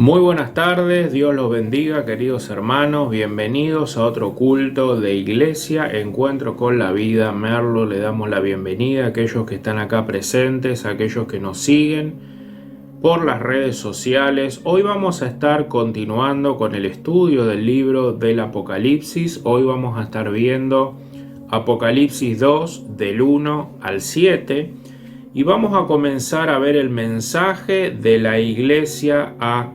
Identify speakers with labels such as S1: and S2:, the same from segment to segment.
S1: Muy buenas tardes, Dios los bendiga, queridos hermanos, bienvenidos a otro culto de Iglesia, Encuentro con la Vida Merlo. Le damos la bienvenida a aquellos que están acá presentes, a aquellos que nos siguen por las redes sociales. Hoy vamos a estar continuando con el estudio del libro del Apocalipsis. Hoy vamos a estar viendo Apocalipsis 2 del 1 al 7 y vamos a comenzar a ver el mensaje de la iglesia a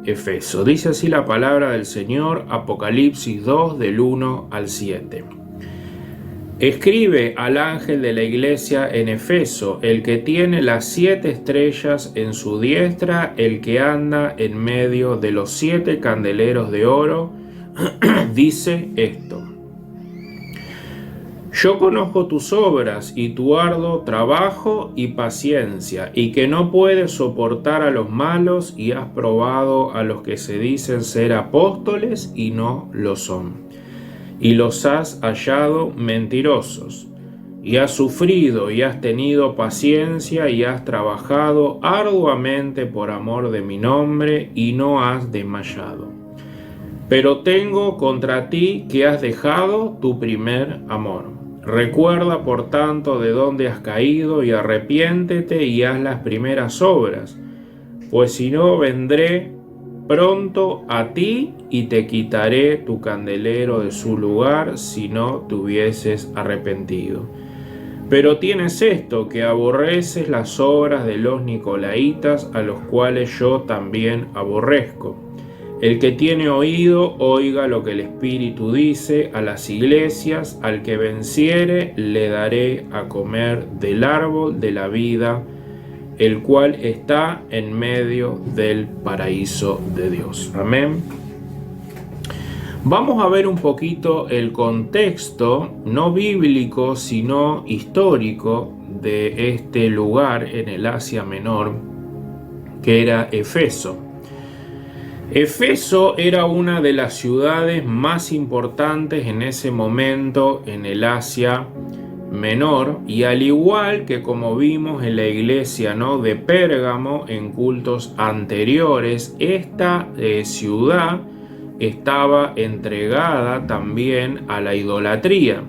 S1: Efeso. Dice así la palabra del Señor, Apocalipsis 2 del 1 al 7. Escribe al ángel de la iglesia en Efeso, el que tiene las 7 estrellas en su diestra, el que anda en medio de los 7 candeleros de oro, dice esto: Yo conozco tus obras y tu arduo trabajo y paciencia, y que no puedes soportar a los malos, y has probado a los que se dicen ser apóstoles y no lo son, y los has hallado mentirosos, y has sufrido y has tenido paciencia y has trabajado arduamente por amor de mi nombre y no has desmayado. Pero tengo contra ti que has dejado tu primer amor. Recuerda, por tanto, de dónde has caído y arrepiéntete y haz las primeras obras, pues si no, vendré pronto a ti y te quitaré tu candelero de su lugar si no te hubieses arrepentido. Pero tienes esto, que aborreces las obras de los nicolaítas, a los cuales yo también aborrezco. El que tiene oído, oiga lo que el Espíritu dice a las iglesias. Al que venciere, le daré a comer del árbol de la vida, el cual está en medio del paraíso de Dios. Amén. Vamos a ver un poquito el contexto, no bíblico, sino histórico, de este lugar en el Asia Menor, que era Efeso. Efeso era una de las ciudades más importantes en ese momento en el Asia Menor, y al igual que como vimos en la iglesia de Pérgamo en cultos anteriores, esta ciudad estaba entregada también a la idolatría.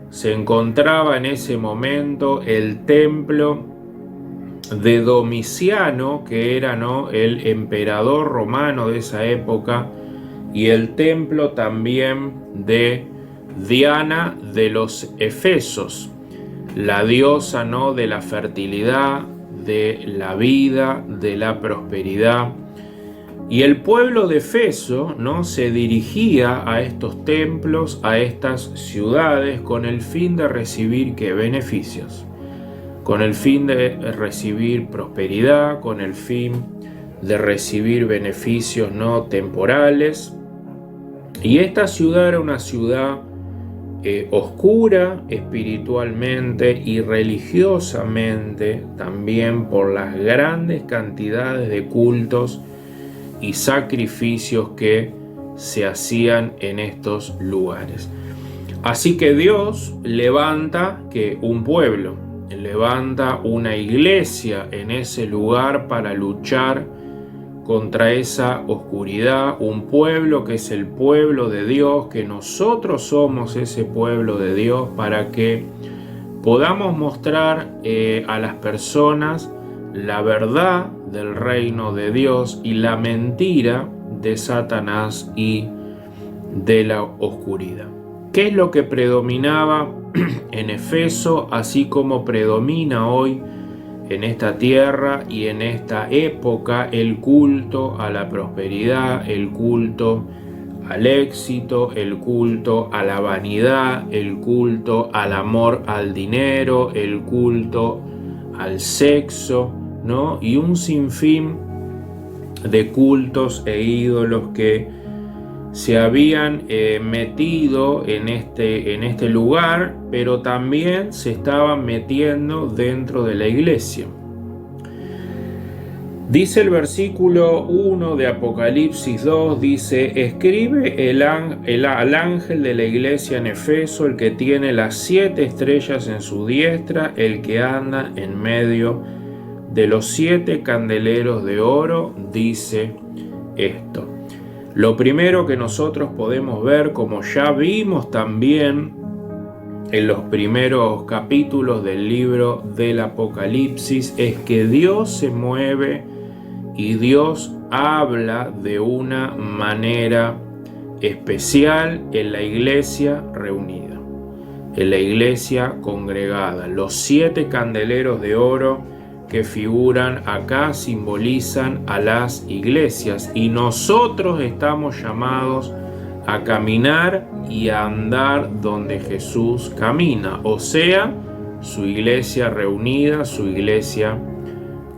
S1: Se encontraba en ese momento el templo de Domiciano, que era el emperador romano de esa época, y el templo también de Diana de los Efesos, la diosa de la fertilidad, de la vida, de la prosperidad. Y el pueblo de Efeso se dirigía a estos templos, a estas ciudades, con el fin de recibir beneficios, con el fin de recibir prosperidad, con el fin de recibir beneficios temporales. Y esta ciudad era una ciudad oscura espiritualmente y religiosamente, también por las grandes cantidades de cultos y sacrificios que se hacían en estos lugares. Así que Dios levanta un pueblo, levanta una iglesia en ese lugar para luchar contra esa oscuridad, un pueblo que es el pueblo de Dios, que nosotros somos ese pueblo de Dios, para que podamos mostrar a las personas la verdad del reino de Dios y la mentira de Satanás y de la oscuridad. ¿Qué es lo que predominaba en Efeso, así como predomina hoy en esta tierra y en esta época? El culto a la prosperidad, el culto al éxito, el culto a la vanidad, el culto al amor al dinero, el culto al sexo, y un sinfín de cultos e ídolos que se habían metido en este lugar, pero también se estaban metiendo dentro de la iglesia. Dice el versículo 1 de Apocalipsis 2, dice: Escribe al ángel de la iglesia en Efeso, el que tiene las 7 estrellas en su diestra, el que anda en medio de los 7 candeleros de oro dice esto. Lo primero que nosotros podemos ver, como ya vimos también en los primeros capítulos del libro del Apocalipsis, es que Dios se mueve y Dios habla de una manera especial en la iglesia reunida, en la iglesia congregada. Los 7 candeleros de oro que figuran acá simbolizan a las iglesias, y nosotros estamos llamados a caminar y a andar donde Jesús camina, o sea, su iglesia reunida, su iglesia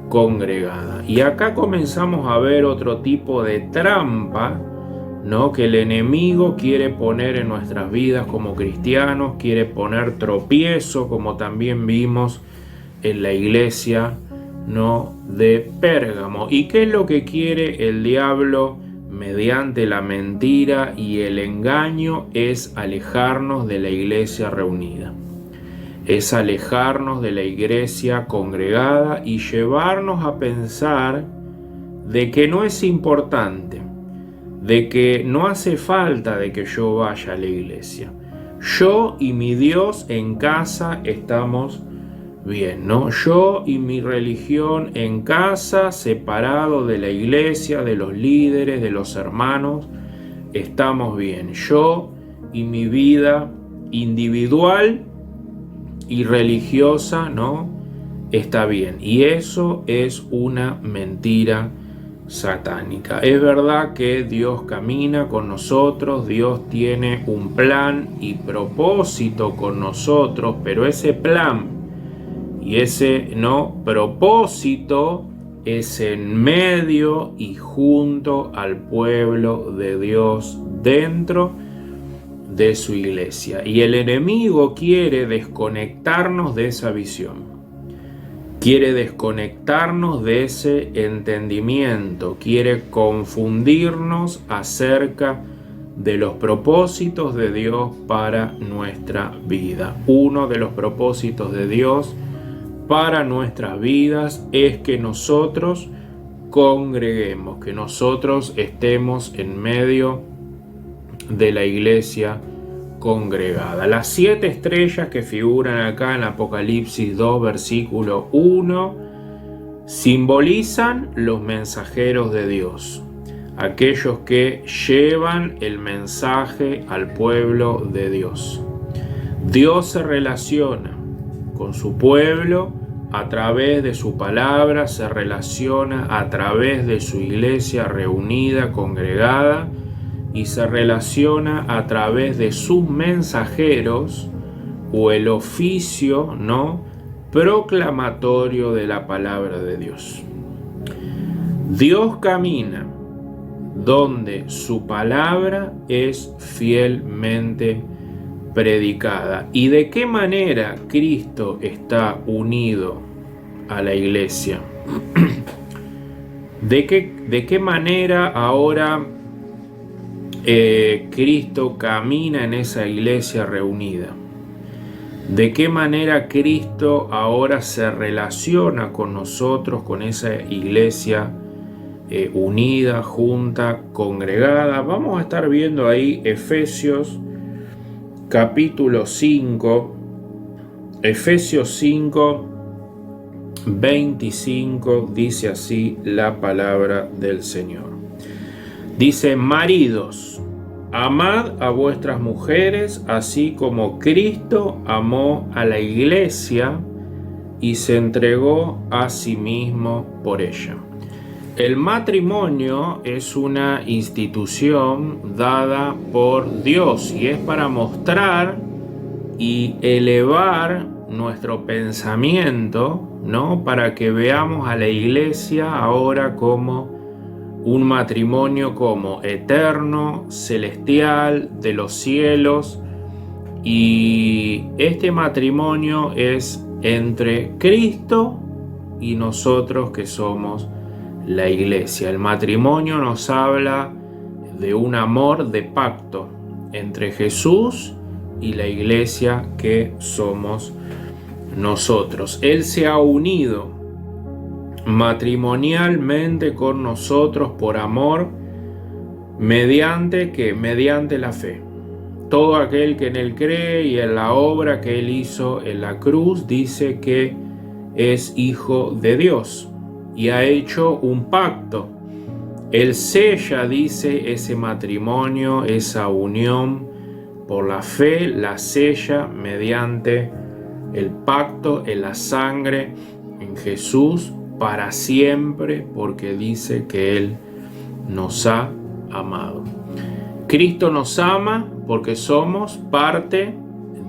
S1: congregada. Y acá comenzamos a ver otro tipo de trampa, ¿no?, que el enemigo quiere poner en nuestras vidas como cristianos, quiere poner tropiezo, como también vimos en la iglesia, ¿no?, de Pérgamo. ¿Y qué es lo que quiere el diablo mediante la mentira y el engaño? Es alejarnos de la iglesia reunida, es alejarnos de la iglesia congregada y llevarnos a pensar de que no es importante, de que no hace falta de que yo vaya a la iglesia. Yo y mi Dios en casa estamos bien, ¿no? Yo y mi religión en casa, separado de la iglesia, de los líderes, de los hermanos, estamos bien. Yo y mi vida individual y religiosa, ¿no?, está bien. Y eso es una mentira satánica. Es verdad que Dios camina con nosotros, Dios tiene un plan y propósito con nosotros, pero ese plan y ese propósito es en medio y junto al pueblo de Dios dentro de su iglesia. Y el enemigo quiere desconectarnos de esa visión, quiere desconectarnos de ese entendimiento, quiere confundirnos acerca de los propósitos de Dios para nuestra vida. Uno de los propósitos de Dios para nuestras vidas es que nosotros congreguemos, que nosotros estemos en medio de la iglesia congregada. Las 7 estrellas que figuran acá en Apocalipsis 2, versículo 1, simbolizan los mensajeros de Dios, aquellos que llevan el mensaje al pueblo de Dios. Dios se relaciona con su pueblo a través de su palabra, se relaciona a través de su iglesia reunida, congregada, y se relaciona a través de sus mensajeros o el oficio, ¿no?, proclamatorio de la palabra de Dios. Dios camina donde su palabra es fielmente predicada. ¿Y de qué manera Cristo está unido a la iglesia? ¿De qué manera ahora Cristo camina en esa iglesia reunida? ¿De qué manera Cristo ahora se relaciona con nosotros, con esa iglesia unida, junta, congregada? Vamos a estar viendo ahí Efesios capítulo 5, Efesios 5, 25, dice así la palabra del Señor. Dice: maridos, amad a vuestras mujeres, así como Cristo amó a la iglesia y se entregó a sí mismo por ella. El matrimonio es una institución dada por Dios y es para mostrar y elevar nuestro pensamiento, ¿no?, para que veamos a la iglesia ahora como un matrimonio como eterno, celestial, de los cielos. Y este matrimonio es entre Cristo y nosotros, que somos la iglesia. El matrimonio nos habla de un amor de pacto entre Jesús y la iglesia, que somos nosotros. Él se ha unido matrimonialmente con nosotros por amor, mediante la fe. Todo aquel que en él cree y en la obra que él hizo en la cruz dice que es hijo de Dios y ha hecho un pacto. Él sella, dice, ese matrimonio, esa unión por la fe, la sella mediante el pacto en la sangre en Jesús para siempre, porque dice que Él nos ha amado. Cristo nos ama porque somos parte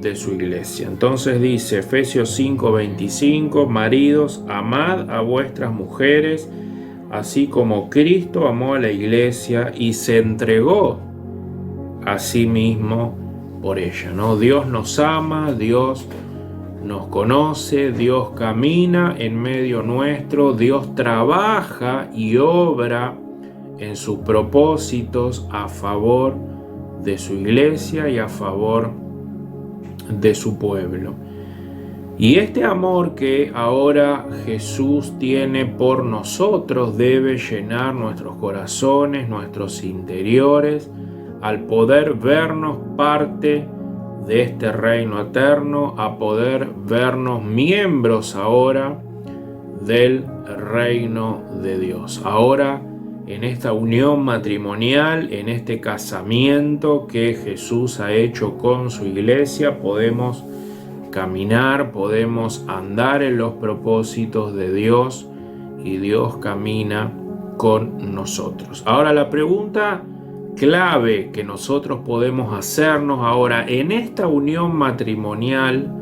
S1: de su iglesia. Entonces dice Efesios 5:25, maridos, amad a vuestras mujeres, así como Cristo amó a la iglesia y se entregó a sí mismo por ella, ¿no? Dios nos ama, Dios nos conoce, Dios camina en medio nuestro, Dios trabaja y obra en sus propósitos a favor de su iglesia y a favor de su pueblo. Y este amor que ahora Jesús tiene por nosotros debe llenar nuestros corazones, nuestros interiores, al poder vernos parte de este reino eterno, a poder vernos miembros ahora del reino de Dios. Ahora, en esta unión matrimonial, en este casamiento que Jesús ha hecho con su iglesia, podemos caminar, podemos andar en los propósitos de Dios y Dios camina con nosotros. Ahora la pregunta clave que nosotros podemos hacernos ahora en esta unión matrimonial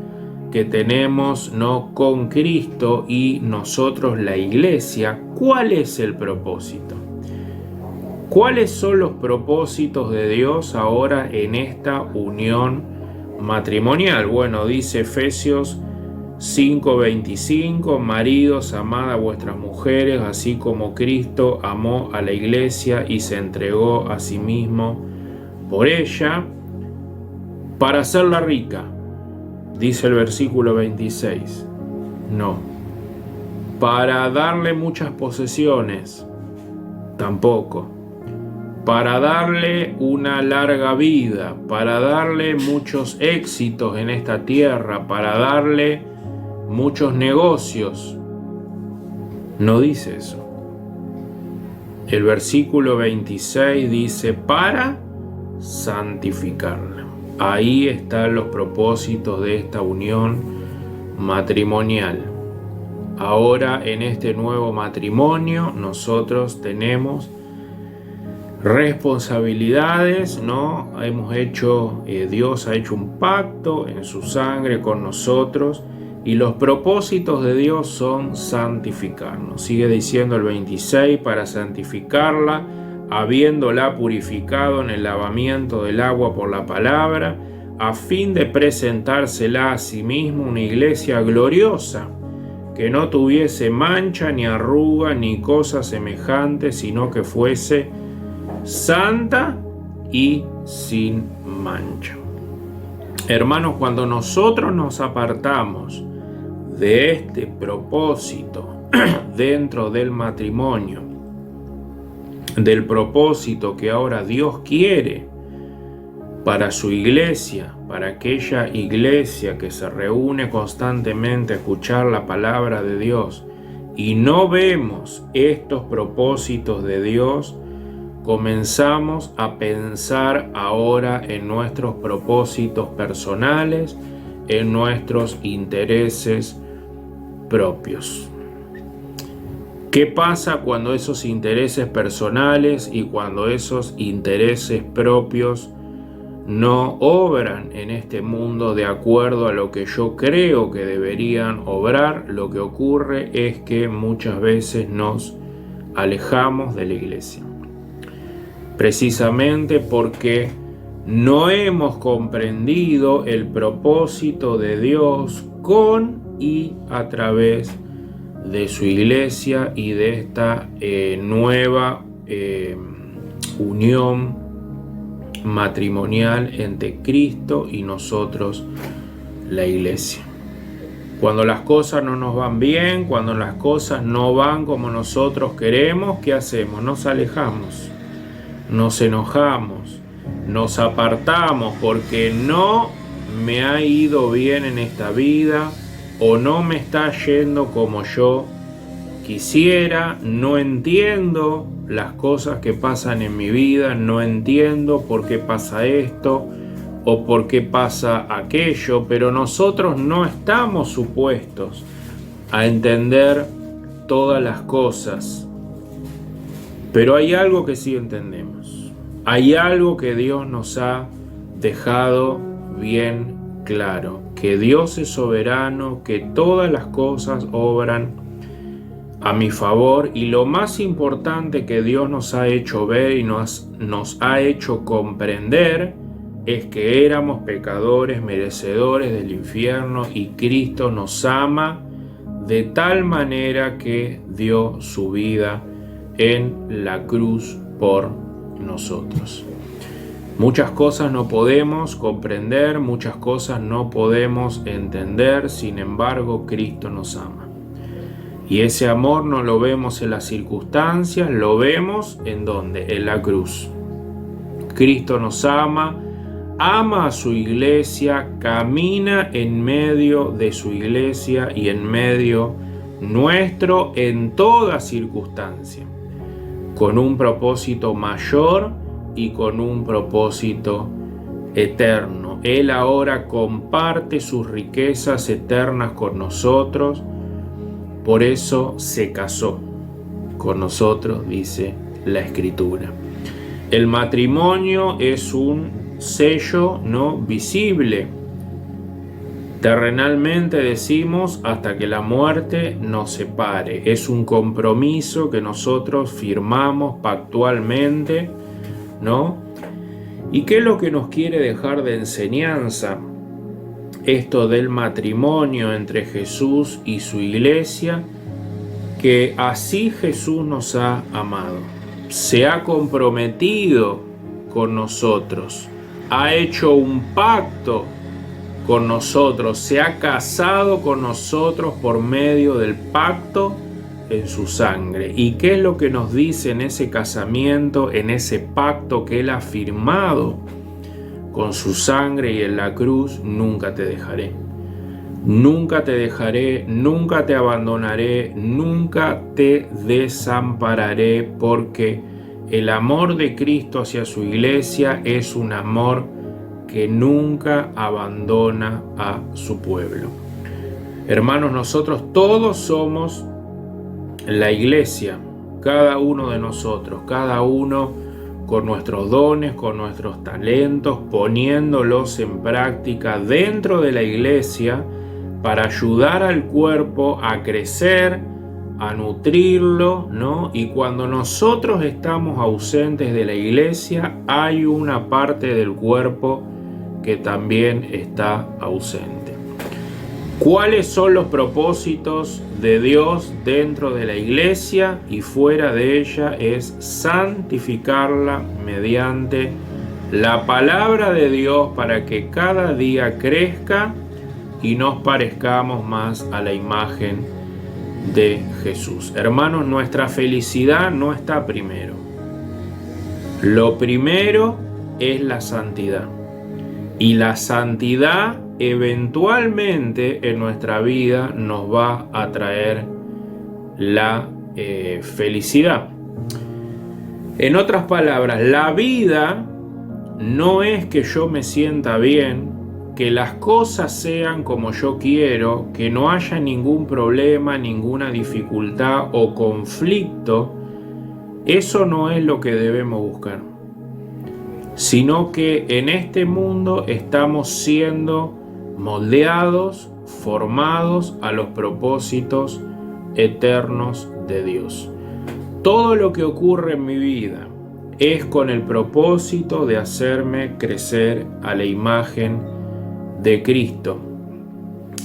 S1: que tenemos, ¿no?, con Cristo y nosotros la iglesia, ¿cuál es el propósito? ¿Cuáles son los propósitos de Dios ahora en esta unión matrimonial? Bueno, dice Efesios 5:25, maridos, amad a vuestras mujeres, así como Cristo amó a la iglesia y se entregó a sí mismo por ella, para hacerla rica, dice el versículo 26. No. Para darle muchas posesiones, tampoco. Para darle una larga vida, para darle muchos éxitos en esta tierra, para darle muchos negocios. No dice eso. El versículo 26 dice para santificarla. Ahí están los propósitos de esta unión matrimonial. Ahora en este nuevo matrimonio nosotros tenemos responsabilidades, ¿no? Dios ha hecho un pacto en su sangre con nosotros y los propósitos de Dios son santificarnos. Sigue diciendo el 26, para santificarla, habiéndola purificado en el lavamiento del agua por la palabra, a fin de presentársela a sí mismo una iglesia gloriosa, que no tuviese mancha ni arruga ni cosa semejante, sino que fuese santa y sin mancha. Hermanos, cuando nosotros nos apartamos de este propósito dentro del matrimonio, del propósito que ahora Dios quiere para su iglesia, para aquella iglesia que se reúne constantemente a escuchar la palabra de Dios, y no vemos estos propósitos de Dios, comenzamos a pensar ahora en nuestros propósitos personales, en nuestros intereses propios. ¿Qué pasa cuando esos intereses personales y cuando esos intereses propios no obran en este mundo de acuerdo a lo que yo creo que deberían obrar? Lo que ocurre es que muchas veces nos alejamos de la iglesia, precisamente porque no hemos comprendido el propósito de Dios con y a través de su iglesia y de esta nueva unión matrimonial entre Cristo y nosotros, la iglesia. Cuando las cosas no nos van bien, cuando las cosas no van como nosotros queremos, ¿qué hacemos? Nos alejamos, nos enojamos, nos apartamos porque no me ha ido bien en esta vida o no me está yendo como yo quisiera, no entiendo las cosas que pasan en mi vida, no entiendo por qué pasa esto o por qué pasa aquello, pero nosotros no estamos supuestos a entender todas las cosas. Pero hay algo que sí entendemos, hay algo que Dios nos ha dejado bien claro, que Dios es soberano, que todas las cosas obran a mi favor, y lo más importante que Dios nos ha hecho ver y nos ha hecho comprender es que éramos pecadores merecedores del infierno y Cristo nos ama de tal manera que dio su vida en la cruz por nosotros. Muchas cosas no podemos comprender, muchas cosas no podemos entender, sin embargo Cristo nos ama. Y ese amor no lo vemos en las circunstancias, lo vemos ¿en dónde? En la cruz. Cristo nos ama, ama a su iglesia, camina en medio de su iglesia y en medio nuestro en toda circunstancia, con un propósito mayor y con un propósito eterno. Él ahora comparte sus riquezas eternas con nosotros. Por eso se casó con nosotros, dice la Escritura. El matrimonio es un sello no visible. Terrenalmente decimos hasta que la muerte nos separe. Es un compromiso que nosotros firmamos pactualmente, ¿no? ¿Y qué es lo que nos quiere dejar de enseñanza? Esto del matrimonio entre Jesús y su iglesia, que así Jesús nos ha amado, se ha comprometido con nosotros, ha hecho un pacto con nosotros, se ha casado con nosotros por medio del pacto en su sangre. ¿Y qué es lo que nos dice en ese casamiento, en ese pacto que Él ha firmado con su sangre y en la cruz? Nunca te dejaré. Nunca te dejaré, nunca te abandonaré, nunca te desampararé, porque el amor de Cristo hacia su iglesia es un amor que nunca abandona a su pueblo. Hermanos, nosotros todos somos la iglesia, cada uno de nosotros, cada uno con nuestros dones, con nuestros talentos, poniéndolos en práctica dentro de la iglesia para ayudar al cuerpo a crecer, a nutrirlo, ¿no? Y cuando nosotros estamos ausentes de la iglesia, hay una parte del cuerpo que también está ausente. ¿Cuáles son los propósitos de Dios dentro de la iglesia y fuera de ella? Es santificarla mediante la palabra de Dios para que cada día crezca y nos parezcamos más a la imagen de Jesús. Hermanos, nuestra felicidad no está primero. Lo primero es la santidad. Y la santidad eventualmente en nuestra vida nos va a traer la felicidad. En otras palabras, la vida no es que yo me sienta bien, que las cosas sean como yo quiero, que no haya ningún problema, ninguna dificultad o conflicto. Eso no es lo que debemos buscar, sino que en este mundo estamos siendo moldeados, formados a los propósitos eternos de Dios. Todo lo que ocurre en mi vida es con el propósito de hacerme crecer a la imagen de Cristo,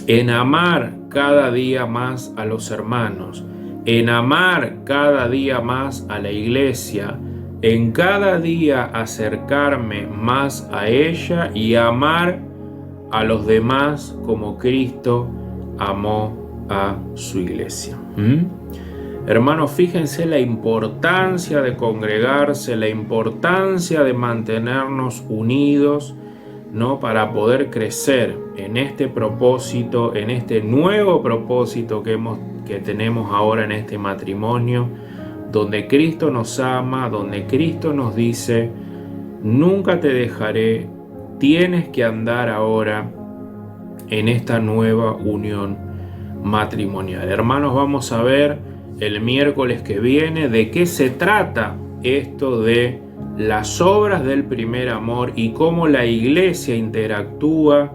S1: en amar cada día más a los hermanos, en amar cada día más a la iglesia, en cada día acercarme más a ella y amar a los demás como Cristo amó a su iglesia. Hermanos, fíjense la importancia de congregarse, la importancia de mantenernos unidos, ¿no? Para poder crecer en este propósito, en este nuevo propósito que tenemos ahora en este matrimonio, donde Cristo nos ama, donde Cristo nos dice: nunca te dejaré. Tienes que andar ahora en esta nueva unión matrimonial. Hermanos, vamos a ver el miércoles que viene de qué se trata esto de las obras del primer amor y cómo la iglesia interactúa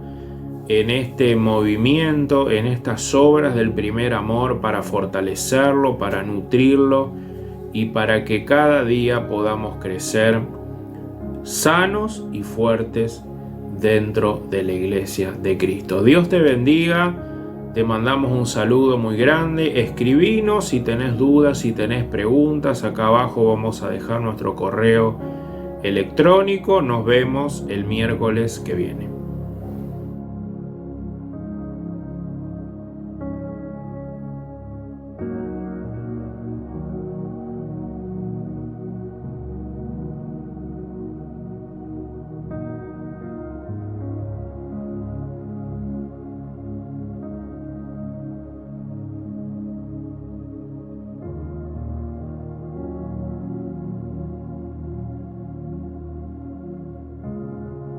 S1: en este movimiento, en estas obras del primer amor, para fortalecerlo, para nutrirlo y para que cada día podamos crecer sanos y fuertes dentro de la iglesia de Cristo. Dios te bendiga, te mandamos un saludo muy grande. Escribinos si tenés dudas, si tenés preguntas. Acá abajo vamos a dejar nuestro correo electrónico. Nos vemos el miércoles que viene.